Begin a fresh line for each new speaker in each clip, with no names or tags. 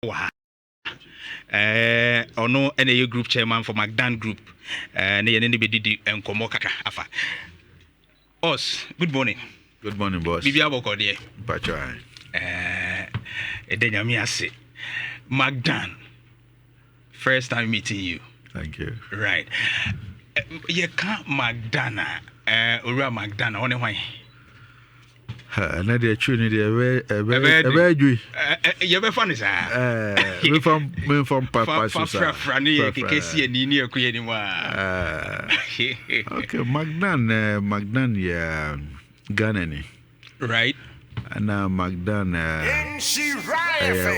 Wow. Ono ene group chairman for McDan Group. Ne yene ne bedidi enkomo kaka afa. Us, good morning.
Good morning, boss.
Bibi aboko de.
Pacha.
Edenya mi ase. McDan. First time meeting you.
Thank you.
Right. You can't McDan. Ura McDan one why?
Na de tune de ebe
You be funny sir.
Me from Papa so sir.
Frani kekesi ni ni akuye ni wa.
Okay, Magdan ya Ghana ni.
Right.
Na Magdan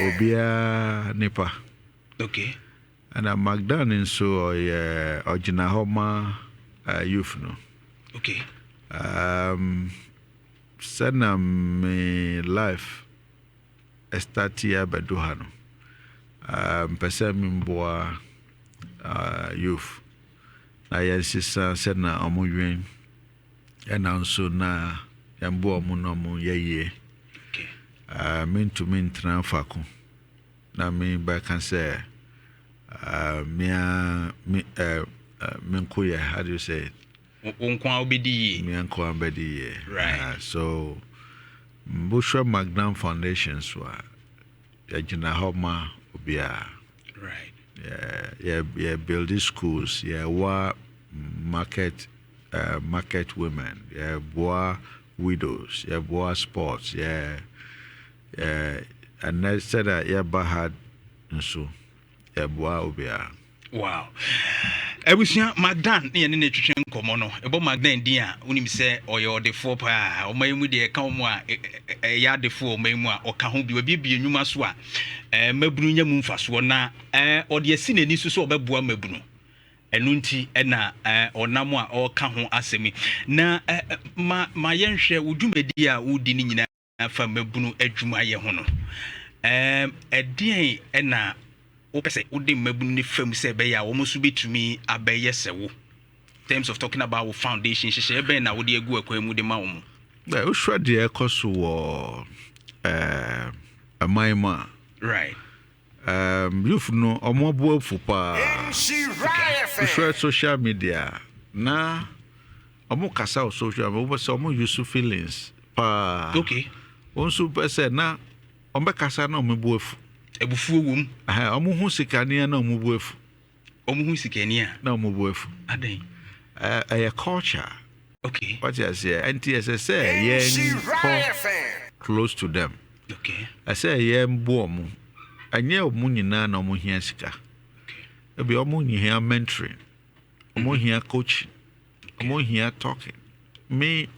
obia Nepa.
Okay.
Na Magdan nso original homa youth no.
Okay.
Sana me life start here beduha no. Mpesa mboa youth. Na yensisa sana omudwen ena nso na yambo omu no mu yeye.
Okay.
Mintu mintra fako. Na me ba kan say minkuya, how do you say it?
Unkwa obedi.
Mianko ambedi.
Right.
So Bushra Magnan Foundations wa yajina homa ubia.
Right.
Yeah, building schools, yeah, market women, yeah, boa widows, yeah, boa sports, yeah, and I said that yeah, bahad nso, yeah, boa ubia.
Wow. Ebusia Magdan ne ne twetwe nkomo no. Ebo Magdan din a unim se oyo defo pa. O mayimu de ka mo a ya defo o mayimu a o ka ho bi obi bi enwuma so a mabunu nya mu mfaso na o de asi nani so so obeboa mabunu. Enu nti na onam a o ka ho asemi. Na ma yenhwe udumedi a udi ni nyina fa mabunu adwuma ye ho no. Edien na opese udi mabunu ni fam se be ya wo musu betumi abeye sewo in terms of talking about our foundation she be na wo de egu akwa mu de ma wo mu
ba o shwa de ekoso wo amaima
right
youth no omobo afu pa shwa social media na omo kasa o social media omo se omo use feelings pa
okay
onso pese na ombe kasa na omo afu
ebufu wom
omo hu sikania na omo bu afu
omo hu sikania
na omo bu afu
adan
a culture
okay
what you say NTSS yeah close to them
okay
I say yeah mbo omo anye omo nyina na omo hia sika
okay
ebi omo hia mentoring omo hia coaching omo hia talking me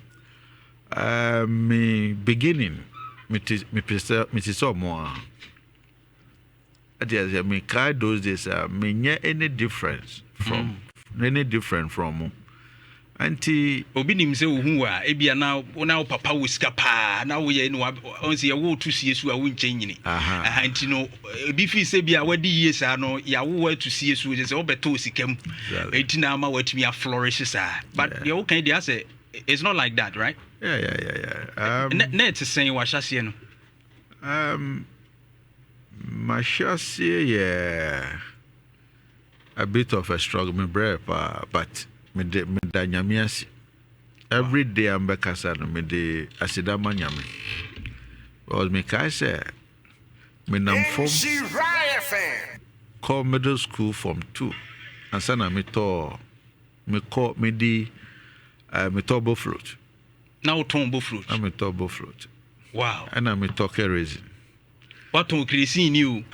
beginning me so more me kind those days me any difference from anti
obi nim se ohu a ebia na papa wo sika pa na wo ye no onse ye wo to sie su a wo nche nyini anti no ebi fi se bia wadi yie sa no ya wo to sie su je se obeto sikam enti na ma watumi a flourish sa but you can dey say it's not like that, right?
Yeah.
Net is saying wa hase no
my chassis, yeah, a bit of a struggle, me brave, but me danyamiasi. Every day I'm back as me de asidama nyami. Because me kai say me nam form call middle school from 2, and sana me to me call me di me to float.
Now tombo float.
I'm a turbo float.
Wow.
And I'm a talker reason.
What on Christine you?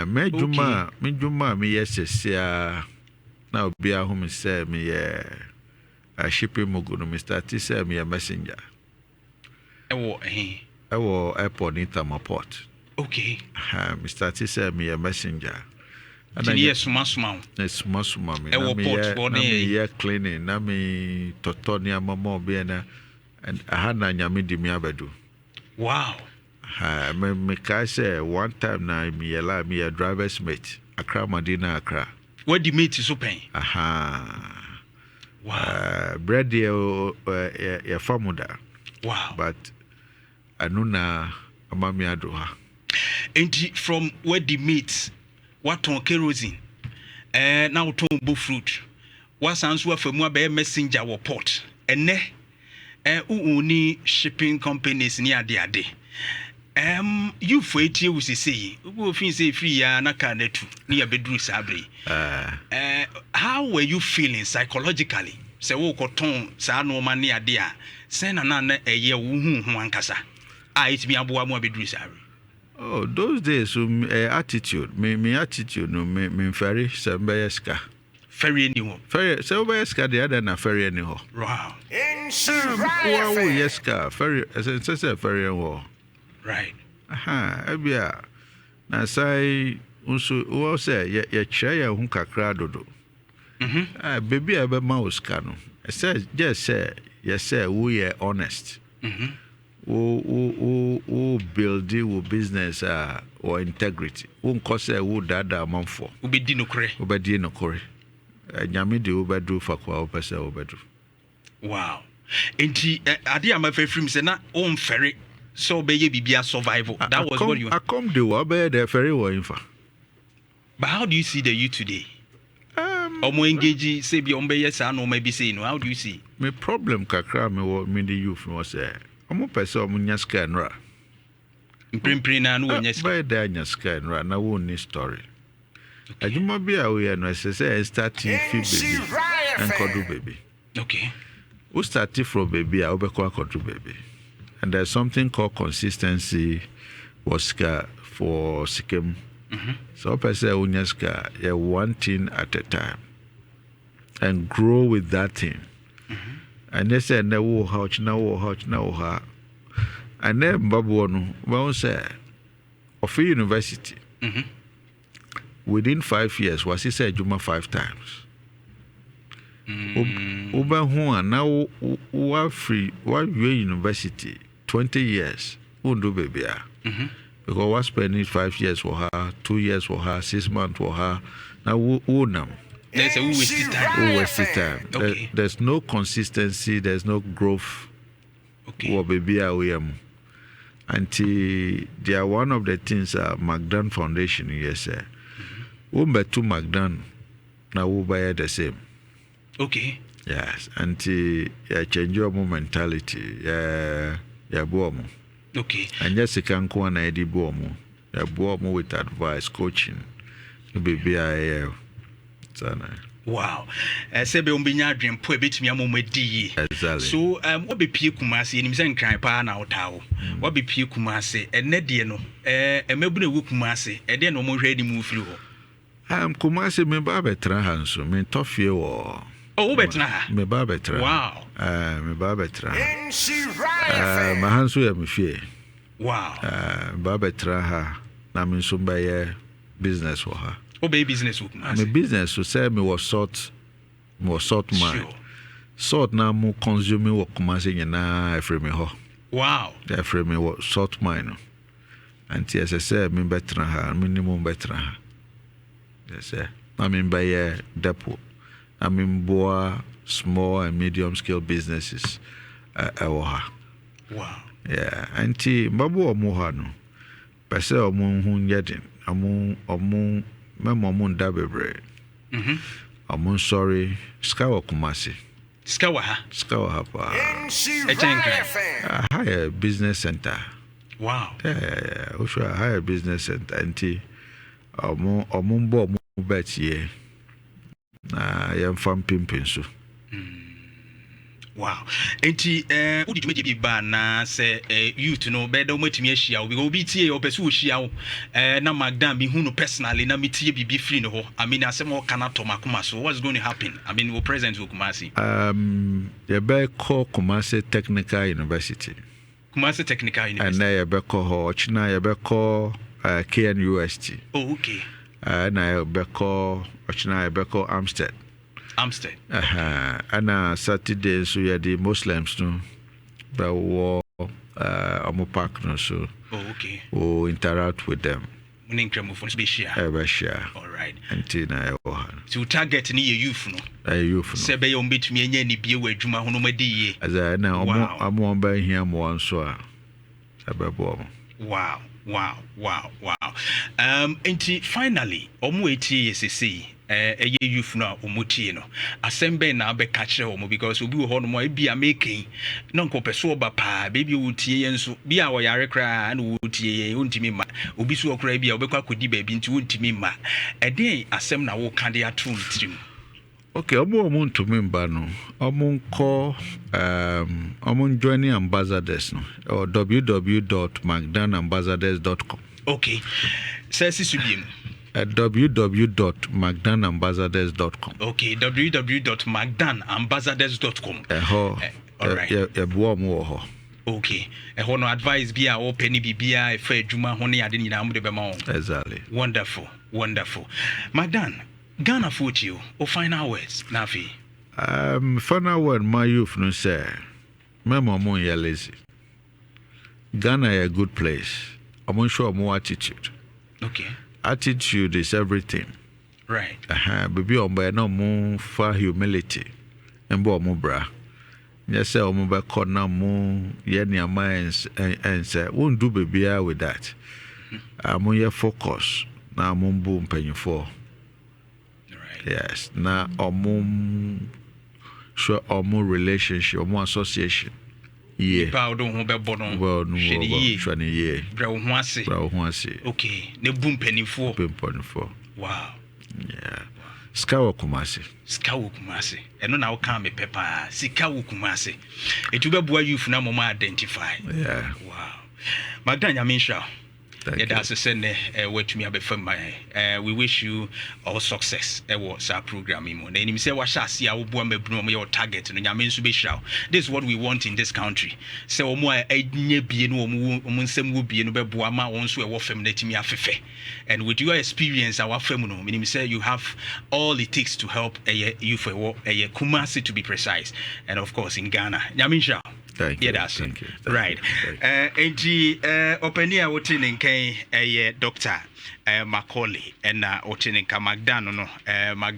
Me juma me yes now be a home say me a shipping mogu no me start to say me a messenger. Ewo airport in Tamaport.
Okay.
Me start to say me a messenger.
And yes, suma.
Yes, suma me.
Ewo port for
me cleaning. Na me totonia mama be na and I had na nyame di me abedu.
Wow.
Me kai say one time na me a driver's mate Accra Madina Accra.
What the mate is open?
Wow. Bread ya famuda.
Wow.
But anuna amami adoha.
And from where the meat, what on kerosene, now to bull fruit. What sounds were for more by messenger or port, and ne, uni shipping companies near the day. You for 8 years, say, who say free, Naka near bedroom sabri. How were you feeling psychologically? Say, oh, cotton, sa no money a dear, send another a year, one cassa. It's me a boy more bedroom sabri.
Oh, those days, attitude, me attitude, no, me ferry, Sambayaska.
Ferry anymore.
Ferry, Sambayaska, the other na ferry anymore.
Wow.
Yes, ferry, as I said, ferry and war.
Right.
Aha, Abia. Na say, also, say, ye chair, Hunka dodo. Baby, I be mouse cano. I said, yes, sir, yes, sir, we are honest. Who build your business or integrity. Who cause a wood dada amount for.
Ubedi no kore.
Ubedi no kore. Nyame de ubedu for kwa opese ubedu.
Wow. Enti ade am afefrim se na on ferry so be ye bibia survival. That was what you.
I come the wa be the ferry wa infa.
But how do you see the youth today? Omo engage say bi on be yes and no maybe say no. How do you see?
My problem kakra me the youth no say. Omo pese omo nya scan ra.
Mprimpri na no nya scan.
By the nya scan ra na wo ni story. Ajuma bia we no say starting fee baby and kodu baby.
Okay.
We started from baby I obekwa kodu baby. And there's something called consistency was for Sikem. So pese unyaska yeah, one thing at a time and grow with that thing. And they said na wo houch na wo houch na wo ha. And then babu no we say of university. Within 5 years, was he said Juma 5 times. Uba who now wa free wa university 20 years. Undu baby. Because was spending 5 years for her, 2 years for her, 6 months for her. Now who now?
There's a wasted time.
Who wasted time.
Okay.
There's no consistency, there's no growth.
Okay.
What baby are we until they are one of the things McDonald Foundation yes sir. To McDonald now we buy the same.
Okay.
Yes, until you change your mentality. Yeah, boom.
Okay.
And yes, you can go on ID boom. Yeah, boom with advice, coaching. Baby,
wow. Sebe umbinya dream po ebetimi amomadi.
Exactly.
So what be pie kumase enim se nkran pa na otawo. What be pie kumase ene de no emebu na wu kumase e de no mo hwe di mu firi ho.
Kumase me ba betra hanso me tofie wo.
Oh, betra ha.
Me ba betra.
Wow.
Me ba betra. Ma hanso ya me fie.
Wow.
Ba betra ha na me so ba ye business wo ha.
Obey business with
me business to say me was salt man. Sure. Salt na mo consume wo kumase nyina afre me ho.
Wow.
The afre me wo salt mine. Anti as I say me betra ha minimum betra ha. Yes sir. I mean by depot. I mean boa small and medium scale businesses
Wow.
Yeah, anti babu omo ha no. Pese omo hu nyedin. Omo memo mo nda bebre. Omo sorry, skawa kumase.
Skawa ha pa.
Higher business center.
Wow.
Yeah. Osho higher business center anti omo mbo mo betie. Na yam fam pimpin so.
Wow. Enti udi tumeje bi ba na se youth no be da umatimi ahia wo because obi tie opese wo hia wo na magdan bi hu no personally na metie bibi free no ho. I mean asem wo kana to makoma so what's going to happen? I mean we present wo Kumasi.
Ye be call Kumasi Technical University.
Kumasi Technical University.
And na ye be call ho China ye be call KNUST.
Oh okay.
Na ye be call China ye be call Amstead. And Saturday so yeah the Muslims no but war park no so
okay
we interact with them
share. All right
until na
so target ni youth no say be you betumi anya ni bie wa adwuma ho no madi ye
as na am ba hia mo nso a abebo
wow Wow. And finally, omu eti yesisi. Eye youth no omutie no asembe na be catch omo because obi wo no mo e bia making no nko peso oba pa baby wutie yenso bia wo yare kra na wutie ye untimi ma obi so okra bia obekwa kodi ba bi nti untimi ma eden asem na wo kan de atum tirim.
Okay, omo ntumi mba no omo joining ambassadors no or www.magdanambassadors.com.
Okay, sesi subiem
at www.magdanambassadors.com.
Okay, www.magdanambassadors.com.
All right.
Okay. No advice be a open bibia e fa adwuma ho ne ade nyina amde bema won.
Exactly.
Wonderful. Magdan, Ghana for you or final words nafi.
Final word my youth no say. Memo mo lazy. Ghana a good place. I'm sure more attitude.
Okay.
Attitude is everything.
Right.
Baby on by no more for humility. And bo mo bra. Yes, sir, mo ba corner mo yeni minds and say won't do baby with that. Mo ye focus. Na mo boom penny for.
Right.
Yes. Na sure omo relationship, omo association. Yeah.
Ba do ho be bono.
Well, no, yeah.
Bra ho ase. Okay. Ne boom penny for. Wow.
Yeah. Skawo kumase. Eno
na wo kan me pepa. Sikawo kumase. Etu be boa youth na mama identify.
Yeah.
Wow. Magdan Nhyira.
Thank
that's a send what me abefam my we wish you all success was our program mo na nim say wa sha ase a wo boa mabunu mo your target no nyame nso be hira. This is what we want in this country. Say omo anya bie no omo nsem wo bie no be boa ma won so e wo fam na timi afefe. And with your experience our fam no meaning say you have all it takes to help you for Kumasi to be precise, and of course in Ghana. Nyame hira.
Thank you.
That's
thank you.
Right. Openia wotin nkan Dr. McKorley and wotin nkan Magdan no